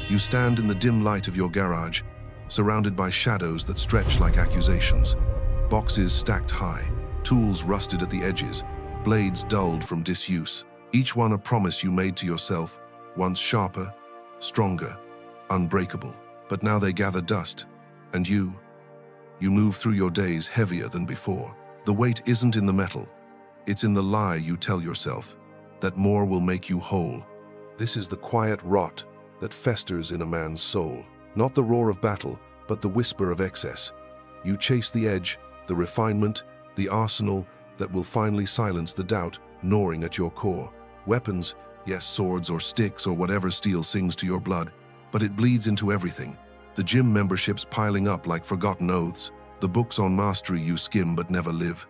You stand in the dim light of your garage, surrounded by shadows that stretch like accusations. Boxes stacked high, tools rusted at the edges, blades dulled from disuse. Each one a promise you made to yourself, once sharper, stronger, unbreakable. But now they gather dust, and you move through your days heavier than before. The weight isn't in the metal, it's in the lie you tell yourself, that more will make you whole. This is the quiet rot that festers in a man's soul. Not the roar of battle, but the whisper of excess. You chase the edge, the refinement, the arsenal that will finally silence the doubt gnawing at your core. Weapons, yes, swords or sticks or whatever steel sings to your blood, but it bleeds into everything. The gym memberships piling up like forgotten oaths, the books on mastery you skim but never live,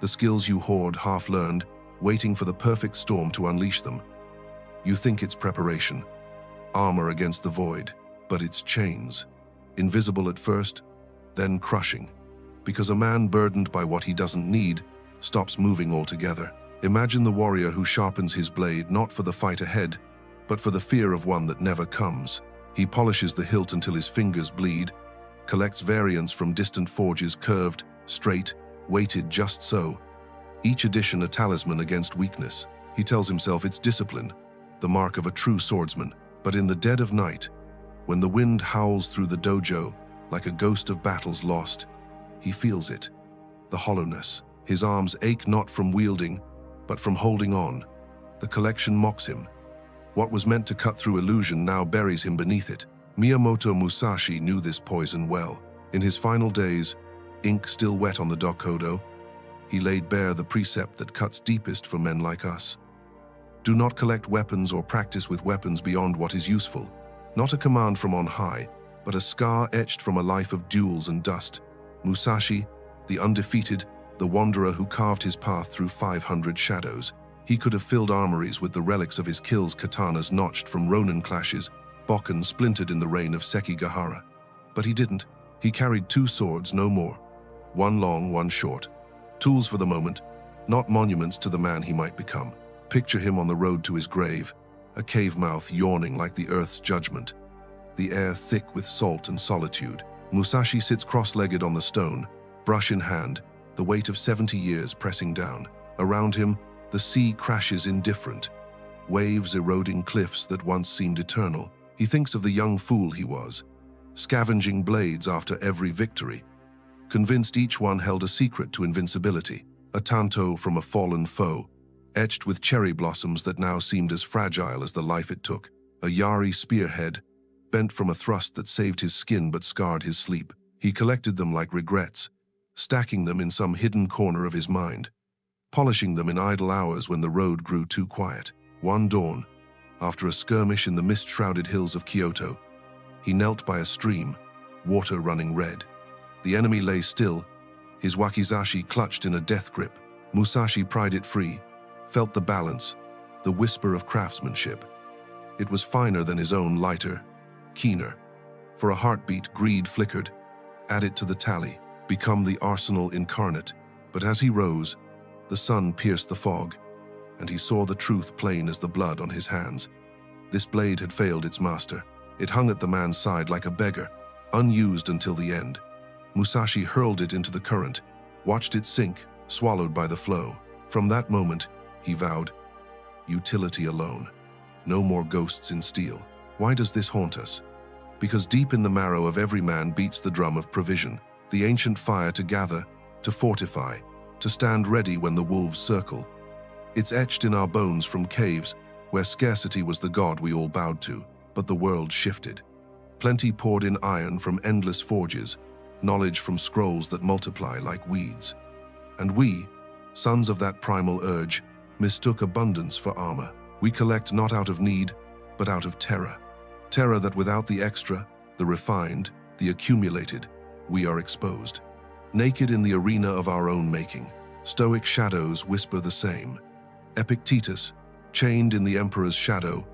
the skills you hoard half-learned, waiting for the perfect storm to unleash them. You think it's preparation, armor against the void, but it's chains, invisible at first, then crushing, because a man burdened by what he doesn't need stops moving altogether. Imagine the warrior who sharpens his blade not for the fight ahead, but for the fear of one that never comes. He polishes the hilt until his fingers bleed, collects variants from distant forges, curved, straight, weighted just so, each addition a talisman against weakness. He tells himself it's discipline, the mark of a true swordsman. But in the dead of night, when the wind howls through the dojo like a ghost of battles lost, he feels it, the hollowness. His arms ache not from wielding, but from holding on. The collection mocks him. What was meant to cut through illusion now buries him beneath it. Miyamoto Musashi knew this poison well. In his final days, ink still wet on the Dokkodo, he laid bare the precept that cuts deepest for men like us. Do not collect weapons or practice with weapons beyond what is useful. Not a command from on high, but a scar etched from a life of duels and dust. Musashi, the undefeated, the wanderer who carved his path through 500 shadows. He could have filled armories with the relics of his kills, katanas notched from Ronin clashes, bokken splintered in the reign of Sekigahara. But he didn't. He carried 2 swords, no more. One long, one short. Tools for the moment, not monuments to the man he might become. Picture him on the road to his grave, a cave mouth yawning like the earth's judgment, the air thick with salt and solitude. Musashi sits cross-legged on the stone, brush in hand, the weight of 70 years pressing down. Around him, the sea crashes indifferent, waves eroding cliffs that once seemed eternal. He thinks of the young fool he was, scavenging blades after every victory, convinced each one held a secret to invincibility, a tanto from a fallen foe, etched with cherry blossoms that now seemed as fragile as the life it took, a yari spearhead, bent from a thrust that saved his skin but scarred his sleep. He collected them like regrets, stacking them in some hidden corner of his mind, polishing them in idle hours when the road grew too quiet. One dawn, after a skirmish in the mist-shrouded hills of Kyoto, he knelt by a stream, water running red. The enemy lay still, his wakizashi clutched in a death grip. Musashi pried it free, felt the balance, the whisper of craftsmanship. It was finer than his own, lighter, keener. For a heartbeat, greed flickered. Add it to the tally, become the arsenal incarnate. But as he rose, the sun pierced the fog, and he saw the truth plain as the blood on his hands. This blade had failed its master. It hung at the man's side like a beggar, unused until the end. Musashi hurled it into the current, watched it sink, swallowed by the flow. From that moment, he vowed, utility alone. No more ghosts in steel. Why does this haunt us? Because deep in the marrow of every man beats the drum of provision, the ancient fire to gather, to fortify, to stand ready when the wolves circle. It's etched in our bones from caves where scarcity was the god we all bowed to, but the world shifted. Plenty poured in iron from endless forges, knowledge from scrolls that multiply like weeds. And we, sons of that primal urge, mistook abundance for armor. We collect not out of need, but out of terror. Terror that without the extra, the refined, the accumulated, we are exposed. Naked in the arena of our own making, stoic shadows whisper the same. Epictetus, chained in the emperor's shadow,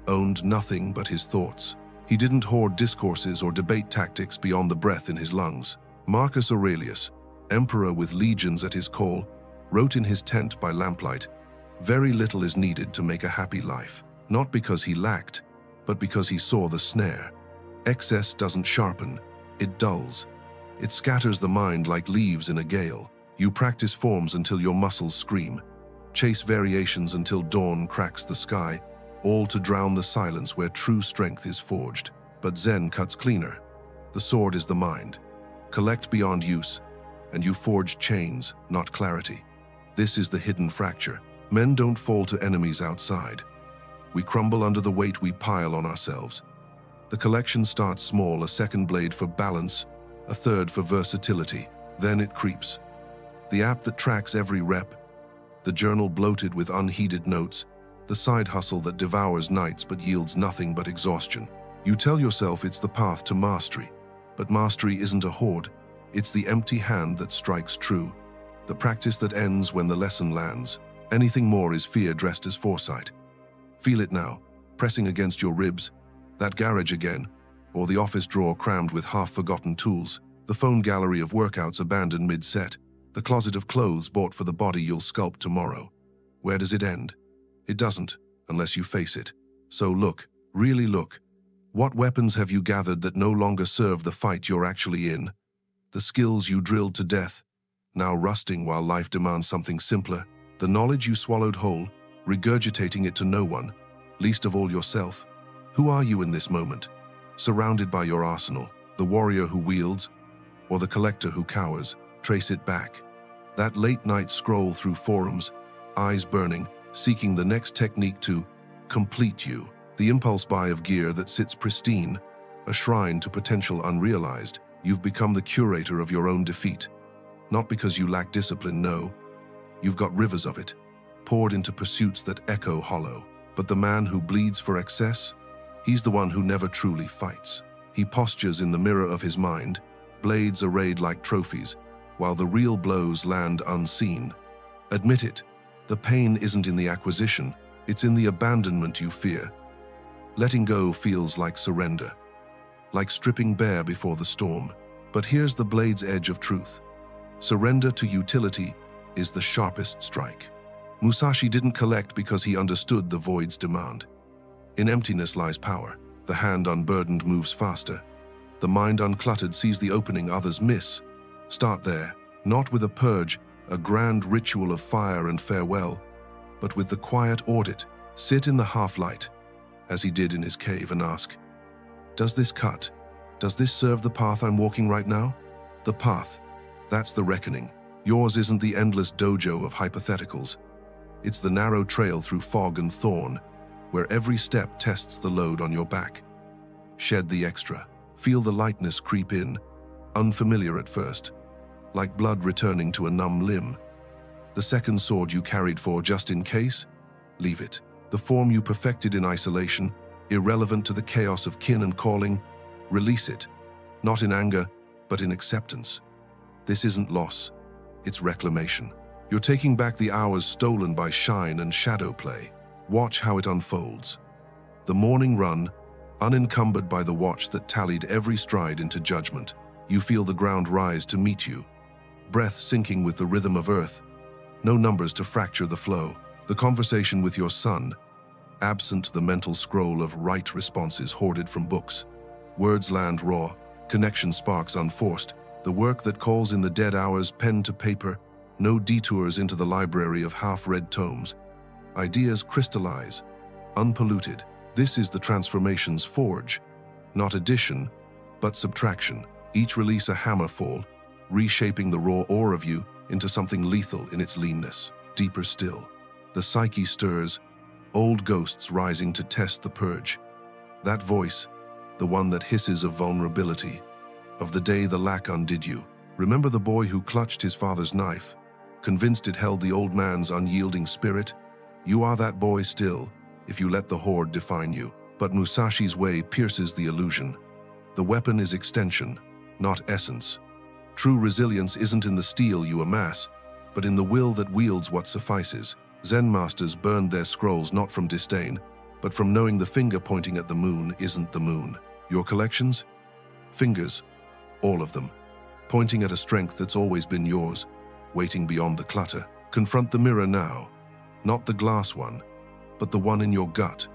owned nothing but his thoughts. He didn't hoard discourses or debate tactics beyond the breath in his lungs. Marcus Aurelius, emperor with legions at his call, wrote in his tent by lamplight, "Very little is needed to make a happy life," not because he lacked, but because he saw the snare. Excess doesn't sharpen, it dulls. It scatters the mind like leaves in a gale. You practice forms until your muscles scream. Chase variations until dawn cracks the sky, all to drown the silence where true strength is forged. But Zen cuts cleaner. The sword is the mind. Collect beyond use, and you forge chains, not clarity. This is the hidden fracture. Men don't fall to enemies outside. We crumble under the weight we pile on ourselves. The collection starts small, a second blade for balance, a third for versatility. Then it creeps. The app that tracks every rep, the journal bloated with unheeded notes, the side hustle that devours nights but yields nothing but exhaustion. You tell yourself it's the path to mastery, but mastery isn't a hoard. It's the empty hand that strikes true, the practice that ends when the lesson lands. Anything more is fear dressed as foresight. Feel it now, pressing against your ribs, that garage again, or the office drawer crammed with half-forgotten tools, the phone gallery of workouts abandoned mid-set, the closet of clothes bought for the body you'll sculpt tomorrow. Where does it end? It doesn't, unless you face it. So look, really look. What weapons have you gathered that no longer serve the fight you're actually in? The skills you drilled to death, now rusting while life demands something simpler. The knowledge you swallowed whole, regurgitating it to no one, least of all yourself. Who are you in this moment? Surrounded by your arsenal, the warrior who wields, or the collector who cowers? Trace it back. That late-night scroll through forums, eyes burning, seeking the next technique to complete you. The impulse buy of gear that sits pristine, a shrine to potential unrealized. You've become the curator of your own defeat. Not because you lack discipline, no. You've got rivers of it, poured into pursuits that echo hollow. But the man who bleeds for excess, he's the one who never truly fights. He postures in the mirror of his mind, blades arrayed like trophies, while the real blows land unseen. Admit it, the pain isn't in the acquisition, it's in the abandonment you fear. Letting go feels like surrender, like stripping bare before the storm. But here's the blade's edge of truth. Surrender to utility is the sharpest strike. Musashi didn't collect because he understood the void's demand. In emptiness lies power. The hand unburdened moves faster. The mind uncluttered sees the opening others miss. Start there, not with a purge, a grand ritual of fire and farewell, but with the quiet audit. Sit in the half-light, as he did in his cave, and ask, does this cut? Does this serve the path I'm walking right now? The path, that's the reckoning. Yours isn't the endless dojo of hypotheticals. It's the narrow trail through fog and thorn, where every step tests the load on your back. Shed the extra. Feel the lightness creep in, unfamiliar at first, like blood returning to a numb limb. The second sword you carried for just in case? Leave it. The form you perfected in isolation, irrelevant to the chaos of kin and calling, release it. Not in anger, but in acceptance. This isn't loss, it's reclamation. You're taking back the hours stolen by shine and shadow play. Watch how it unfolds. The morning run, unencumbered by the watch that tallied every stride into judgment. You feel the ground rise to meet you. Breath syncing with the rhythm of earth. No numbers to fracture the flow. The conversation with your son, absent the mental scroll of right responses hoarded from books. Words land raw, connection sparks unforced. The work that calls in the dead hours, pen to paper, no detours into the library of half-read tomes. Ideas crystallize, unpolluted. This is the transformation's forge. Not addition, but subtraction. Each release a hammerfall, reshaping the raw ore of you into something lethal in its leanness. Deeper still, the psyche stirs, old ghosts rising to test the purge. That voice, the one that hisses of vulnerability, of the day the lack undid you. Remember the boy who clutched his father's knife, convinced it held the old man's unyielding spirit? You are that boy still, if you let the Hoard define you. But Musashi's way pierces the illusion. The weapon is extension, not essence. True resilience isn't in the steel you amass, but in the will that wields what suffices. Zen masters burned their scrolls not from disdain, but from knowing the finger pointing at the moon isn't the moon. Your collections? Fingers, all of them, pointing at a strength that's always been yours, waiting beyond the clutter. Confront the mirror now, not the glass one, but the one in your gut.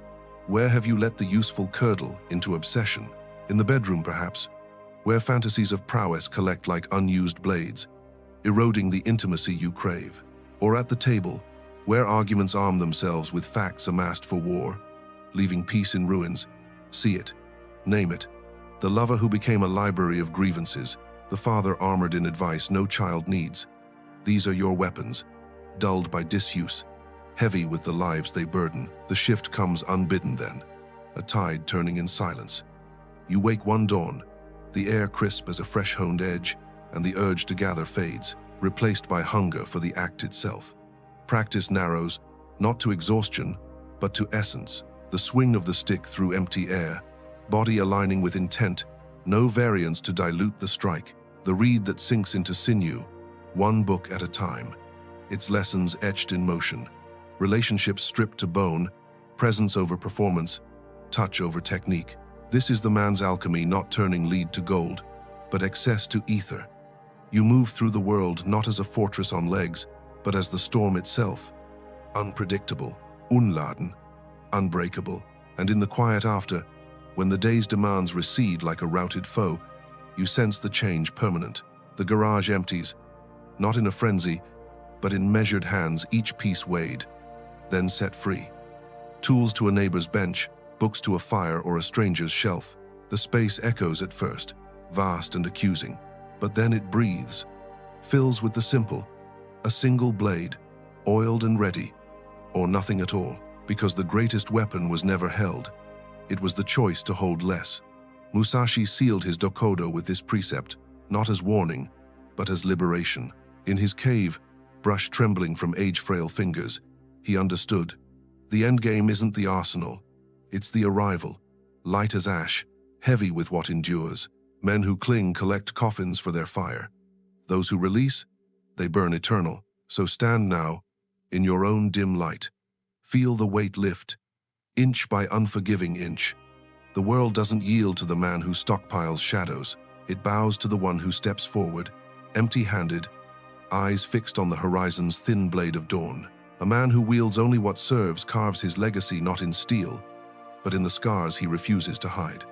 Where have you let the useful curdle into obsession? In the bedroom, perhaps, where fantasies of prowess collect like unused blades, eroding the intimacy you crave. Or at the table, where arguments arm themselves with facts amassed for war, leaving peace in ruins. See it, name it. The lover who became a library of grievances, the father armored in advice no child needs. These are your weapons, dulled by disuse, heavy with the lives they burden. The shift comes unbidden then, a tide turning in silence. You wake one dawn, the air crisp as a fresh-honed edge, and the urge to gather fades, replaced by hunger for the act itself. Practice narrows, not to exhaustion, but to essence, the swing of the stick through empty air, body aligning with intent, no variance to dilute the strike, the reed that sinks into sinew, one book at a time, its lessons etched in motion, relationships stripped to bone, presence over performance, touch over technique. This is the man's alchemy, not turning lead to gold, but excess to ether. You move through the world not as a fortress on legs, but as the storm itself, unpredictable, unladen, unbreakable. And in the quiet after, when the day's demands recede like a routed foe, you sense the change permanent. The garage empties, not in a frenzy, but in measured hands, each piece weighed, then set free. Tools to a neighbor's bench, books to a fire or a stranger's shelf. The space echoes at first, vast and accusing, but then it breathes, fills with the simple, a single blade, oiled and ready, or nothing at all, because the greatest weapon was never held. It was the choice to hold less. Musashi sealed his Dokkodo with this precept, not as warning, but as liberation. In his cave, brush trembling from age-frail fingers, he understood. The endgame isn't the arsenal, it's the arrival, light as ash, heavy with what endures. Men who cling collect coffins for their fire. Those who release, they burn eternal. So stand now, in your own dim light. Feel the weight lift, inch by unforgiving inch. The world doesn't yield to the man who stockpiles shadows. It bows to the one who steps forward, empty-handed, eyes fixed on the horizon's thin blade of dawn. A man who wields only what serves carves his legacy not in steel, but in the scars he refuses to hide.